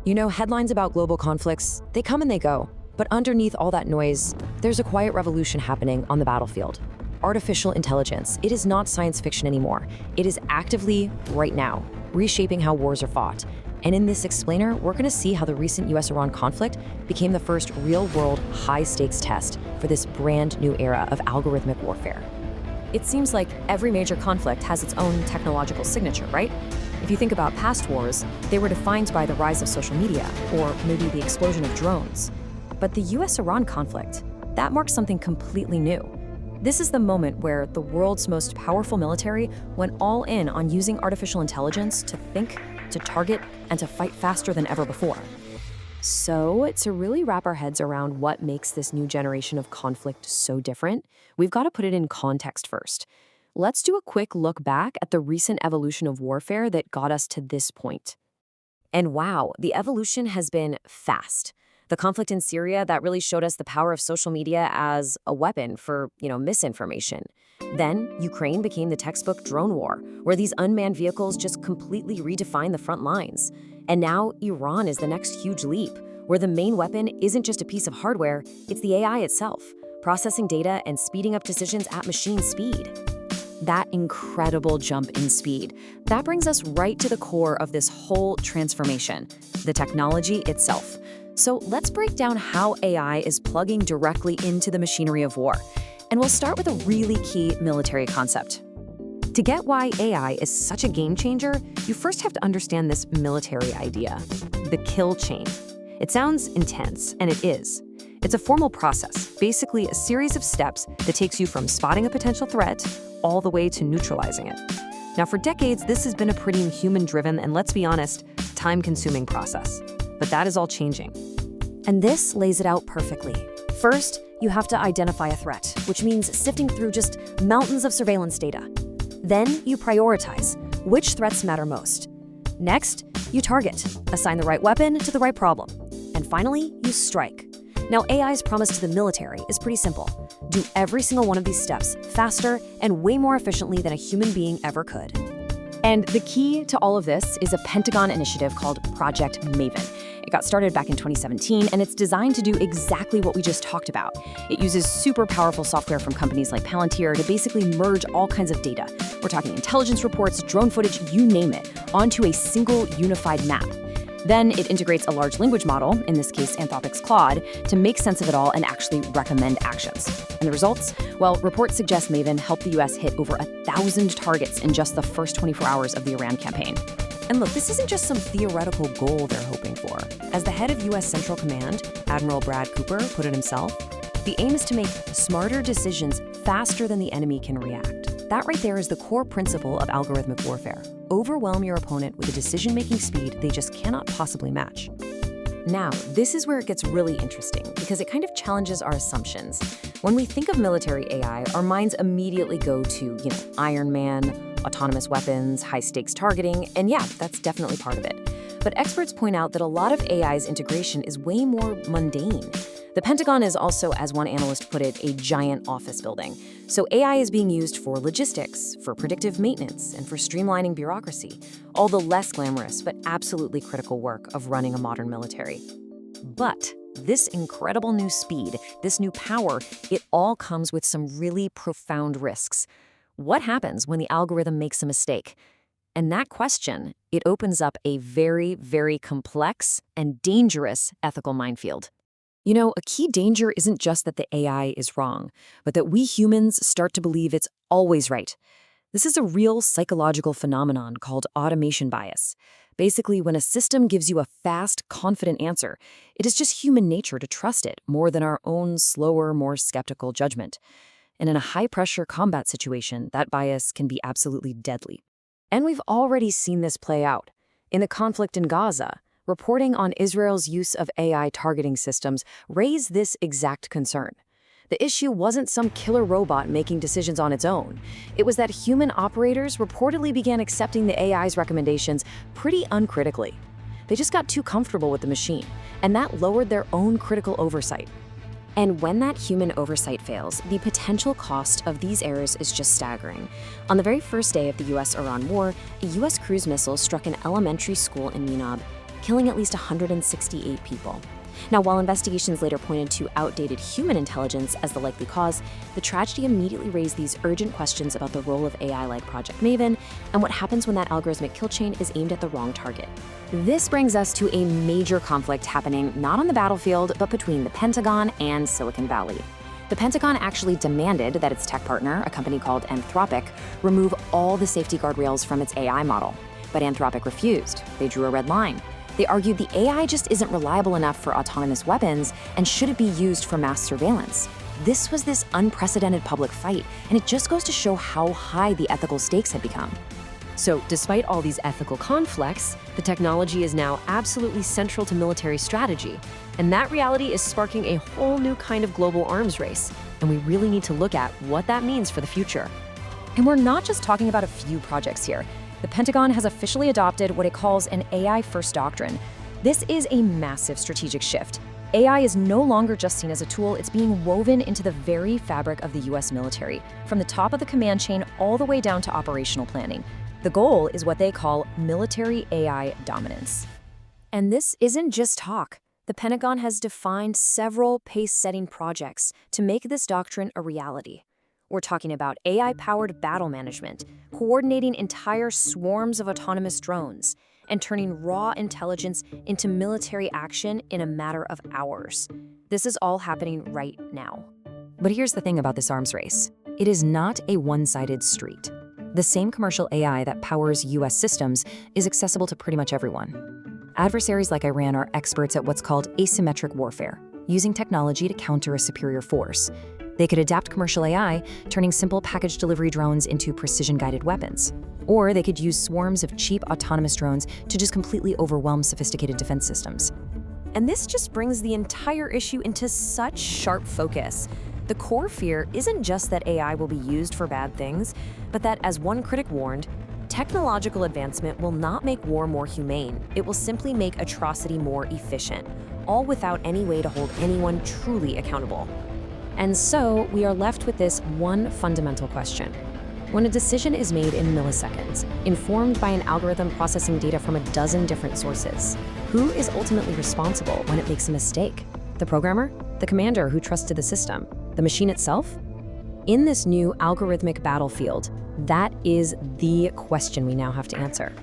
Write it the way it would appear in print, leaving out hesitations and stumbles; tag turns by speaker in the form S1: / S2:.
S1: You know, headlines about global conflicts, they come and they go. But underneath all that noise, there's a quiet revolution happening on the battlefield. Artificial intelligence, it is not science fiction anymore. It is actively, right now, reshaping how wars are fought. And in this explainer, we're going to see how the recent US-Iran conflict became the first real-world, high-stakes test for this brand new era of algorithmic warfare. It seems like every major conflict has its own technological signature, right? If you think about past wars, they were defined by the rise of social media, or maybe the explosion of drones. But the US-Iran conflict, that marks something completely new. This is the moment where the world's most powerful military went all in on using artificial intelligence to think, to target, and to fight faster than ever before. So, to really wrap our heads around what makes this new generation of conflict so different, we've got to put it in context first. Let's do a quick look back at the recent evolution of warfare that got us to this point. And wow, the evolution has been fast. The conflict in Syria, that really showed us the power of social media as a weapon for, misinformation. Then, Ukraine became the textbook drone war, where these unmanned vehicles just completely redefined the front lines. And now, Iran is the next huge leap, where the main weapon isn't just a piece of hardware, it's the AI itself, processing data and speeding up decisions at machine speed. That incredible jump in speed, that brings us right to the core of this whole transformation, the technology itself. So let's break down how AI is plugging directly into the machinery of war. And we'll start with a really key military concept. To get why AI is such a game changer, you first have to understand this military idea, the kill chain. It sounds intense, and it is. It's a formal process, basically a series of steps that takes you from spotting a potential threat all the way to neutralizing it. Now, for decades, this has been a pretty human-driven and, let's be honest, time-consuming process. But that is all changing. And this lays it out perfectly. First, you have to identify a threat, which means sifting through just mountains of surveillance data. Then you prioritize which threats matter most. Next, you target, assign the right weapon to the right problem. And finally, you strike. Now, AI's promise to the military is pretty simple. Do every single one of these steps faster and way more efficiently than a human being ever could. And the key to all of this is a Pentagon initiative called Project Maven. It got started back in 2017, and it's designed to do exactly what we just talked about. It uses super powerful software from companies like Palantir to basically merge all kinds of data. We're talking intelligence reports, drone footage, you name it, onto a single unified map. Then it integrates a large language model, in this case Anthropic's Claude, to make sense of it all and actually recommend actions. And the results? Well, reports suggest Maven helped the US hit over 1,000 targets in just the first 24 hours of the Iran campaign. And look, this isn't just some theoretical goal they're hoping for. As the head of US Central Command, Admiral Brad Cooper, put it himself, the aim is to make smarter decisions faster than the enemy can react. That right there is the core principle of algorithmic warfare. Overwhelm your opponent with a decision-making speed they just cannot possibly match. Now, this is where it gets really interesting because it kind of challenges our assumptions. When we think of military AI, our minds immediately go to, Iron Man, autonomous weapons, high-stakes targeting, and yeah, that's definitely part of it. But experts point out that a lot of AI's integration is way more mundane. The Pentagon is also, as one analyst put it, a giant office building. So AI is being used for logistics, for predictive maintenance, and for streamlining bureaucracy, all the less glamorous but absolutely critical work of running a modern military. But this incredible new speed, this new power, it all comes with some really profound risks. What happens when the algorithm makes a mistake? And that question, it opens up a very, very complex and dangerous ethical minefield. A key danger isn't just that the AI is wrong, but that we humans start to believe it's always right. This is a real psychological phenomenon called automation bias. Basically, when a system gives you a fast, confident answer, it is just human nature to trust it more than our own slower, more skeptical judgment. And in a high-pressure combat situation, that bias can be absolutely deadly. And we've already seen this play out. In the conflict in Gaza, reporting on Israel's use of AI targeting systems raised this exact concern. The issue wasn't some killer robot making decisions on its own. It was that human operators reportedly began accepting the AI's recommendations pretty uncritically. They just got too comfortable with the machine, and that lowered their own critical oversight. And when that human oversight fails, the potential cost of these errors is just staggering. On the very first day of the US-Iran war, a US cruise missile struck an elementary school in Minab,
S2: killing at least 168 people. Now, while investigations later pointed to outdated human intelligence as the likely cause, the tragedy immediately raised these urgent questions about the role of AI like Project Maven and what happens when that algorithmic kill chain is aimed at the wrong target. This brings us to a major conflict happening not on the battlefield, but between the Pentagon and Silicon Valley. The Pentagon actually demanded that its tech partner, a company called Anthropic, remove all the safety guardrails from its AI model. But Anthropic refused. They drew a red line. They argued the AI just isn't reliable enough for autonomous weapons and shouldn't be used for mass surveillance. This was this unprecedented public fight, and it just goes to show how high the ethical stakes had become.
S1: So, despite all these ethical conflicts, the technology is now absolutely central to military strategy. And that reality is sparking a whole new kind of global arms race. And we really need to look at what that means for the future. And we're not just talking about a few projects here. The Pentagon has officially adopted what it calls an AI-First Doctrine. This is a massive strategic shift. AI is no longer just seen as a tool, it's being woven into the very fabric of the US military, from the top of the command chain all the way down to operational planning. The goal is what they call military AI dominance. And this isn't just talk. The Pentagon has defined several pace-setting projects to make this doctrine a reality. We're talking about AI-powered battle management, coordinating entire swarms of autonomous drones, and turning raw intelligence into military action in a matter of hours. This is all happening right now. But here's the thing about this arms race. It is not a one-sided street. The same commercial AI that powers US systems is accessible to pretty much everyone. Adversaries like Iran are experts at what's called asymmetric warfare, using technology to counter a superior force. They could adapt commercial AI, turning simple package delivery drones into precision-guided weapons. Or they could use swarms of cheap autonomous drones to just completely overwhelm sophisticated defense systems. And this just brings the entire issue into such sharp focus. The core fear isn't just that AI will be used for bad things, but that, as one critic warned, technological advancement will not make war more humane. It will simply make atrocity more efficient, all without any way to hold anyone truly accountable. And so, we are left with this one fundamental question. When a decision is made in milliseconds, informed by an algorithm processing data from a dozen different sources, who is ultimately responsible when it makes a mistake? The programmer? The commander who trusted the system? The machine itself? In this new algorithmic battlefield, that is the question we now have to answer.